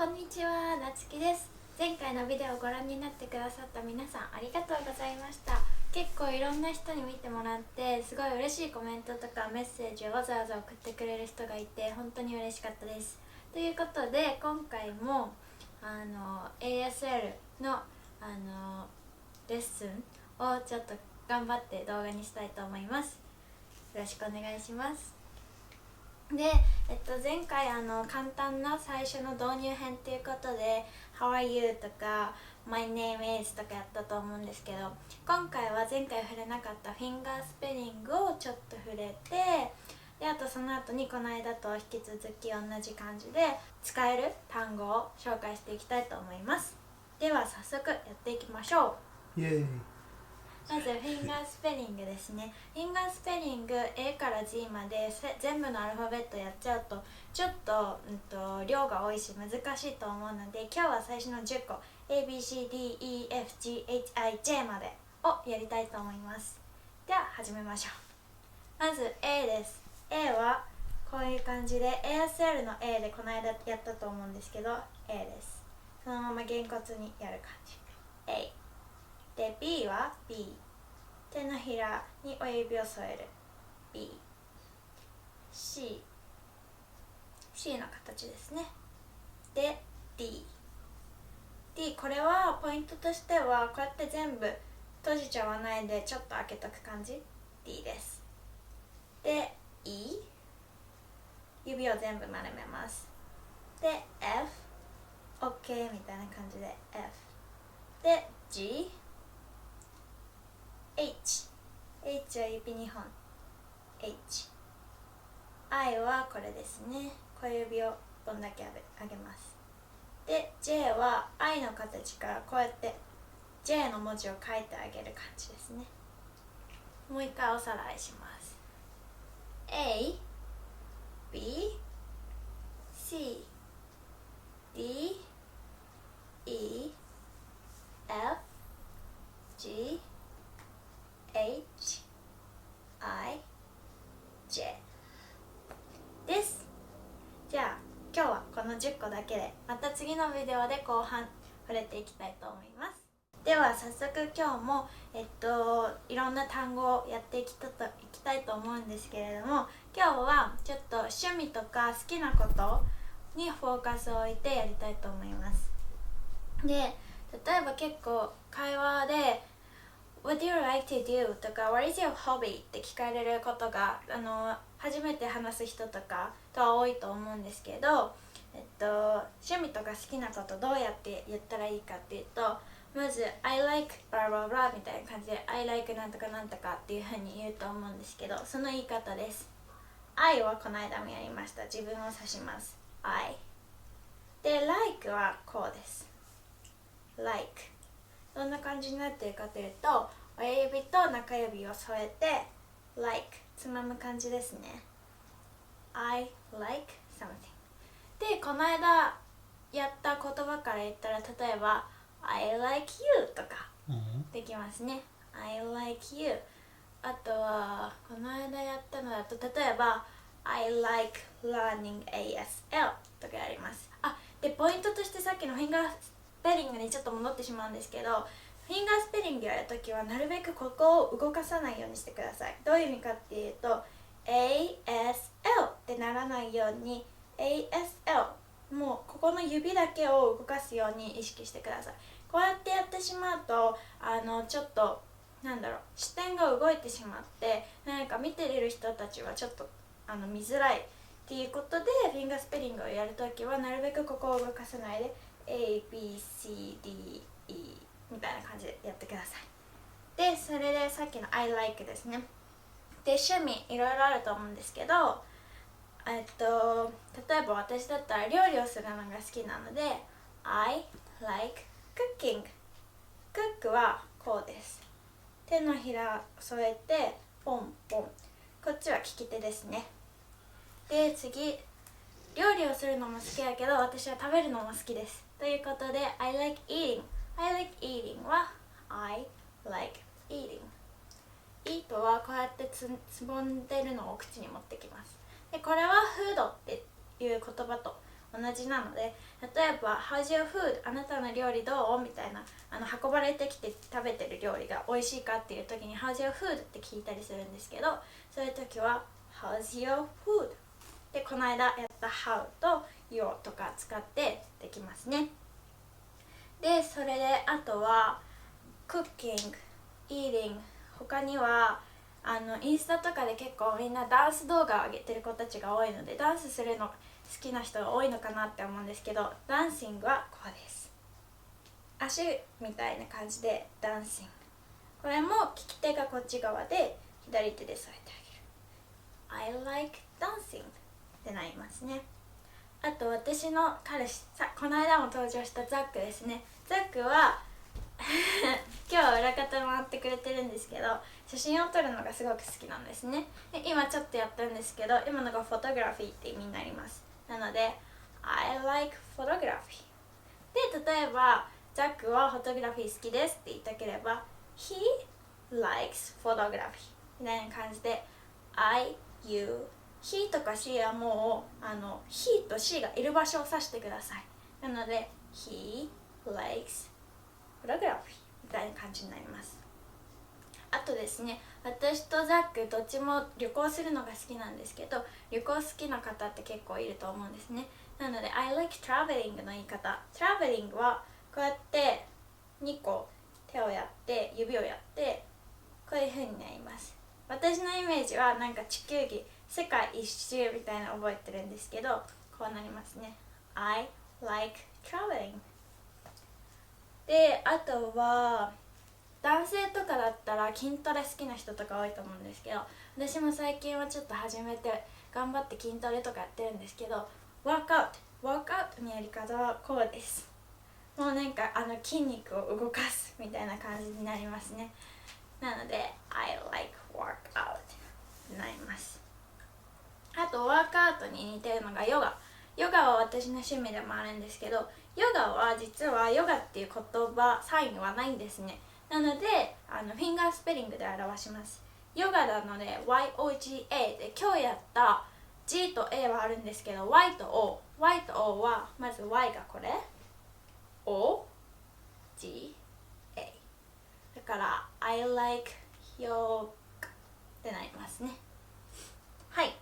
こんにちは、なつきです。前回のビデオをご覧になってくださった皆さんありがとうございました。結構いろんな人に見てもらってすごい嬉しいコメントとかメッセージをわざわざ送ってくれる人がいて本当に嬉しかったです。ということで今回もASL のレッスンをちょっと頑張って動画にしたいと思います。よろしくお願いします。で、前回簡単な最初の導入編ということで How are you? とか My name is とかやったと思うんですけど、今回は前回触れなかったフィンガースペリングをちょっと触れて、であとその後にこの間と引き続き同じ感じで使える単語を紹介していきたいと思います。では早速やっていきましょう。イエーイ。まずフィンガースペリングですね。フィンガースペリング A から G まで全部のアルファベットやっちゃうとちょっと、量が多いし難しいと思うので、今日は最初の10個 ABCDEFGHIJ までをやりたいと思います。では始めましょう。まず A です。 A はこういう感じで ASL の A でこの間やったと思うんですけど A です。そのままげんこつにやる感じ A で B は B、 手のひらに親指を添える B、 C の形ですね。で D、 これはポイントとしてはこうやって全部閉じちゃわないでちょっと開けとく感じ D です。で E、 指を全部丸めます。で F、 OK みたいな感じで F で G、H は指2本 H、 I はこれですね。小指を1本だけ上げます。で J は I の形からこうやって J の文字を書いてあげる感じですね。もう一回おさらいします。 A B C D E F G H I J です。じゃあ今日はこの10個だけで、また次のビデオで後半触れていきたいと思います。では早速今日もいろんな単語をやっていきたいと思うんですけれども、今日はちょっと趣味とか好きなことにフォーカスを置いてやりたいと思います。で、例えば結構会話でWhat do you like to do? とか What is your hobby? って聞かれることが初めて話す人とかとは多いと思うんですけど、趣味とか好きなことどうやって言ったらいいかっていうと、まず I like blah blah blah みたいな感じで I like なんとかなんとかっていうふうに言うと思うんですけど、その言い方です。 I はこの間もやりました。自分を指します。 I で like はこうです。 like どんな感じになってるかというと、親指と中指を添えて like つまむ感じですね。 I like something で、この間やった言葉から言ったら、例えば I like you とかできますね。 I like you。 あとはこの間やったのだと、例えば I like learning ASL とかやります。でポイントとしてさっきのフィンガースペリングにちょっと戻ってしまうんですけど、フィンガースペリングやるときはなるべくここを動かさないようにしてください。どういう意味かっていうと ASL ってならないように ASL もうここの指だけを動かすように意識してください。こうやってやってしまうとちょっと視点が動いてしまって、なんか見てる人たちはちょっと見づらいっていうことで、フィンガースペリングをやるときはなるべくここを動かさないで ABCDE みたいな感じでやってください。でそれでさっきの I like ですね。で趣味いろいろあると思うんですけど、例えば私だったら料理をするのが好きなので I like cooking。 クックはこうです。手のひら添えてポンポン、こっちは利き手ですね。で次、料理をするのも好きだけど私は食べるのも好きですということで I like eating。 I like eating は I like eating。 eat はこうやってつぼんでるのを口に持ってきます。でこれはフードっていう言葉と同じなので、例えば How's your food? あなたの料理どうみたいな、運ばれてきて食べてる料理が美味しいかっていう時に How's your food? って聞いたりするんですけど、そういう時は How's your food? で、この間やった How と Your とか使ってできますね。で、それであとは Cooking, Eating、 他にはインスタとかで結構みんなダンス動画を上げてる子たちが多いので、ダンスするの好きな人が多いのかなって思うんですけど、ダンシングはこうです。足みたいな感じでダンシング、これも利き手がこっち側で左手で添えてあげる。 I like dancing ってなりますね。あと私の彼氏この間も登場したザックですね。ザックは今日は裏方回ってくれてるんですけど、写真を撮るのがすごく好きなんですね。で今ちょっとやったんですけど、今のがフォトグラフィーって意味になります。なので I like photography で、例えばザックはフォトグラフィー好きですって言いたければ He likes photography みたいな感じで I, you、he とか she はもうhe と she がいる場所を指してください。なので he likes photography みたいな感じになります。あとですね、私とザックどっちも旅行するのが好きなんですけど、旅行好きな方って結構いると思うんですね。なので I like traveling の言い方、 traveling はこうやって2個手をやって指をやってこういう風になります。私のイメージはなんか地球儀世界一周みたいなの覚えてるんですけど、こうなりますね。 I like traveling で、あとは男性とかだったら筋トレ好きな人とか多いと思うんですけど、私も最近はちょっと始めて頑張って筋トレとかやってるんですけど、ワークアウトのやり方はこうです。もうなんか筋肉を動かすみたいな感じになりますね。なので I like workout になります。あとワークアウトに似てるのがヨガ。ヨガは私の趣味でもあるんですけど、ヨガは実はヨガっていう言葉サインはないんですね。なのでフィンガースペリングで表します。ヨガなので YOGA で、今日やった G と A はあるんですけど Y と O はまず Y がこれ O G A だから I like yoga ってなりますね。はい。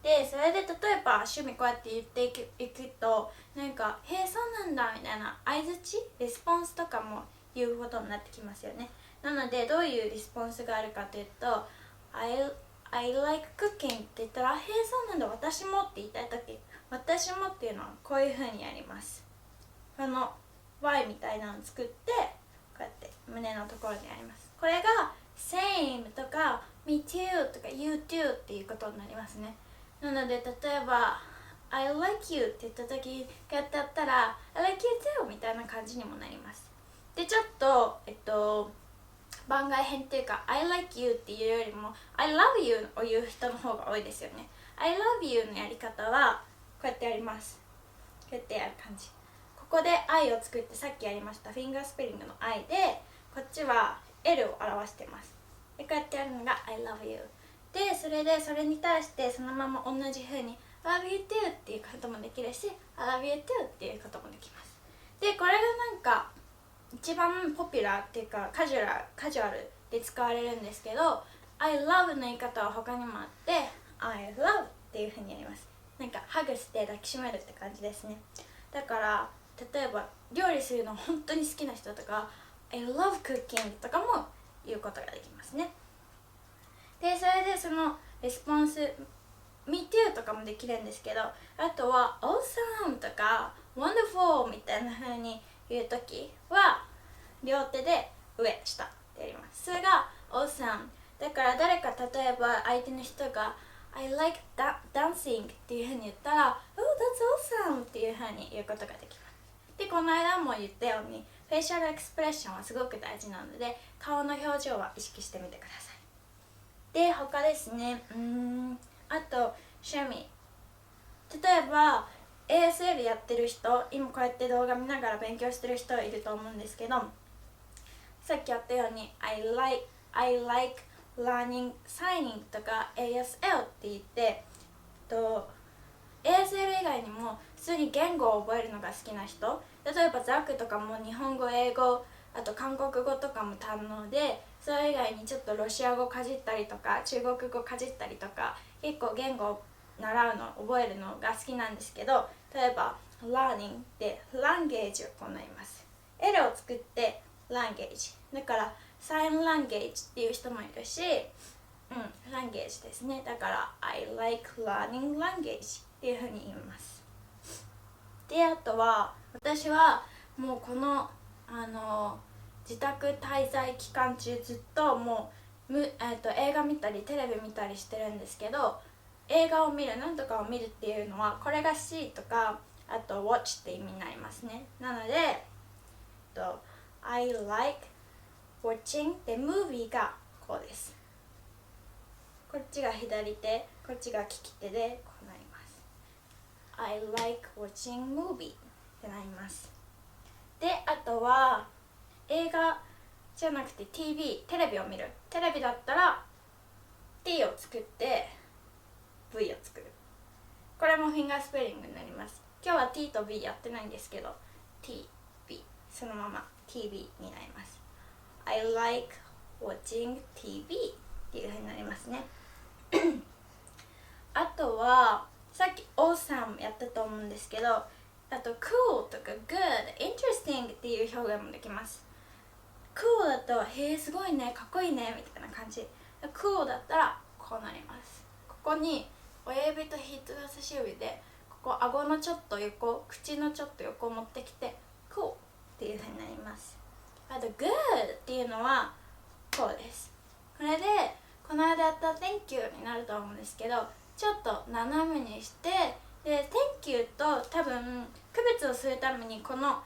でそれで例えば趣味こうやって言っていくと、なんか「へえそうなんだ」みたいな相づちレスポンスとかも言うことになってきますよね。なのでどういうリスポンスがあるかというと I like cooking って言ったら「へえそうなんだ私も」って言いたい時、私もっていうのはこういう風にやります。この Y みたいなのを作ってこうやって胸のところにやります。これが same とか me too とか you too っていうことになりますね。なので例えば I like you って言った時こうやってやったら I like you too みたいな感じにもなります。でちょっと番外編っていうか I like you っていうよりも I love you を言う人の方が多いですよね。 I love you のやり方はこうやってやります。こうやってやる感じ。ここで I を作ってさっきやりましたフィンガースペリングの I で、こっちは L を表してます。でこうやってやるのが I love you で、それに対してそのまま同じ風に I love you too っていうこともできるし I love you too っていうこともできます。でこれがなんか一番ポピュラーっていうかカジュアルで使われるんですけど、 I love の言い方は他にもあって I love っていう風にやります。なんかハグして抱きしめるって感じですね。だから例えば料理するの本当に好きな人とか I love cooking とかも言うことができますね。でそれでそのレスポンス Me too とかもできるんですけど、あとは Awesome とか Wonderful みたいな風に言うときは両手で上下ってやります。それが Awesome だから、誰か例えば相手の人が I like dancing っていう風に言ったら Oh that's awesome っていう風に言うことができます。でこの間も言ったようにフェイシャルエクスプレッションはすごく大事なので、顔の表情は意識してみてください。で他ですね、あと趣味、例えば ASL やってる人、今こうやって動画見ながら勉強してる人いると思うんですけど、さっきやったように I like learning signing とか ASL って言って ASL 以外にも普通に言語を覚えるのが好きな人、例えばザックとかも日本語、英語、あと韓国語とかも堪能で、それ以外にちょっとロシア語かじったりとか中国語かじったりとか、結構言語を習うの覚えるのが好きなんですけど、例えば learning で language を行います。 L を作って language だから sign language っていう人もいるし、language ですね。だから I like learning language っていうふうに言います。で、あとは私はもうこの自宅滞在期間中ずっともう映画見たりテレビ見たりしてるんですけど、映画を見る、なんとかを見るっていうのはこれが see とかあと watch って意味になりますね。なのでI like watching the movie がこうです。こっちが左手、こっちが利き手でこうなります。 I like watching movie ってなります。で、あとは映画じゃなくて TV、テレビを見る。テレビだったら T を作って V を作る。これもフィンガースペリングになります。今日は T と B やってないんですけど T、B そのまま TV になります。 I like watching TV っていうふうになりますねあとはさっき awesome やったと思うんですけど、あと cool とか good、interesting っていう表現もできます。 cool だとへえすごいね、かっこいいねみたいな感じ。 cool だったらこうなります。ここに親指と人差し指でここ顎のちょっと横、口のちょっと横を持ってきて cool っていうふうになります。あと good っていうのはこうです。これでこの間やった Thank you になると思うんですけど、ちょっと斜めにして、で Thank you と多分区別をするためにこの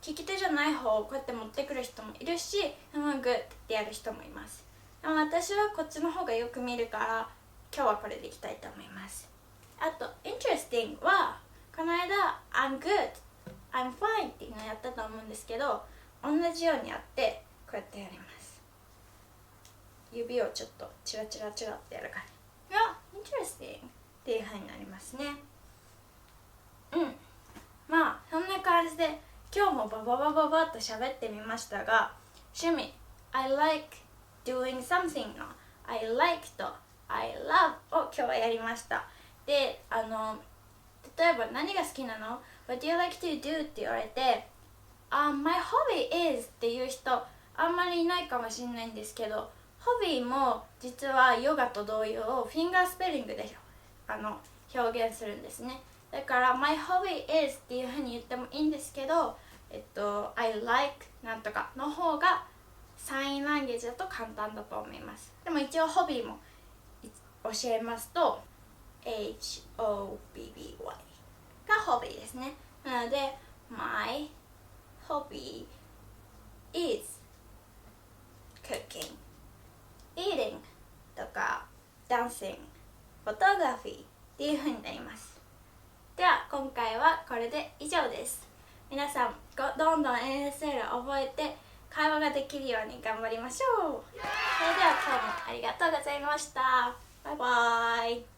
利き手じゃない方をこうやって持ってくる人もいるし、Good ってやる人もいます。でも私はこっちの方がよく見るから今日はこれでいきたいと思います。あと Interesting はこの間 I'm good、I'm fine っていうのをやったと思うんですけど、同じようにやってこうやってやります。指をちょっとチラチラチラってやる感じが Interesting っていう風になりますね。まあそんな感じで今日もバババババッと喋ってみましたが、趣味 I like doing something の I like と I love を今日はやりました。で、例えば何が好きなの What do you like to do って言われてMy hobby is っていう人あんまりいないかもしれないんですけど、ホビーも実はヨガと同様フィンガースペリングで表現するんですね。だから My hobby is っていうふうに言ってもいいんですけど、I like なんとかの方がサインランゲージだと簡単だと思います。でも一応ホビーも教えますと HOBBY がホビーですね。なので My hobby is cooking, eating とか dancing, photography っていう風になります。では今回はこれで以上です。皆さんどんどん ASL を覚えて会話ができるように頑張りましょう。それでは今日もありがとうございました。バイバーイ。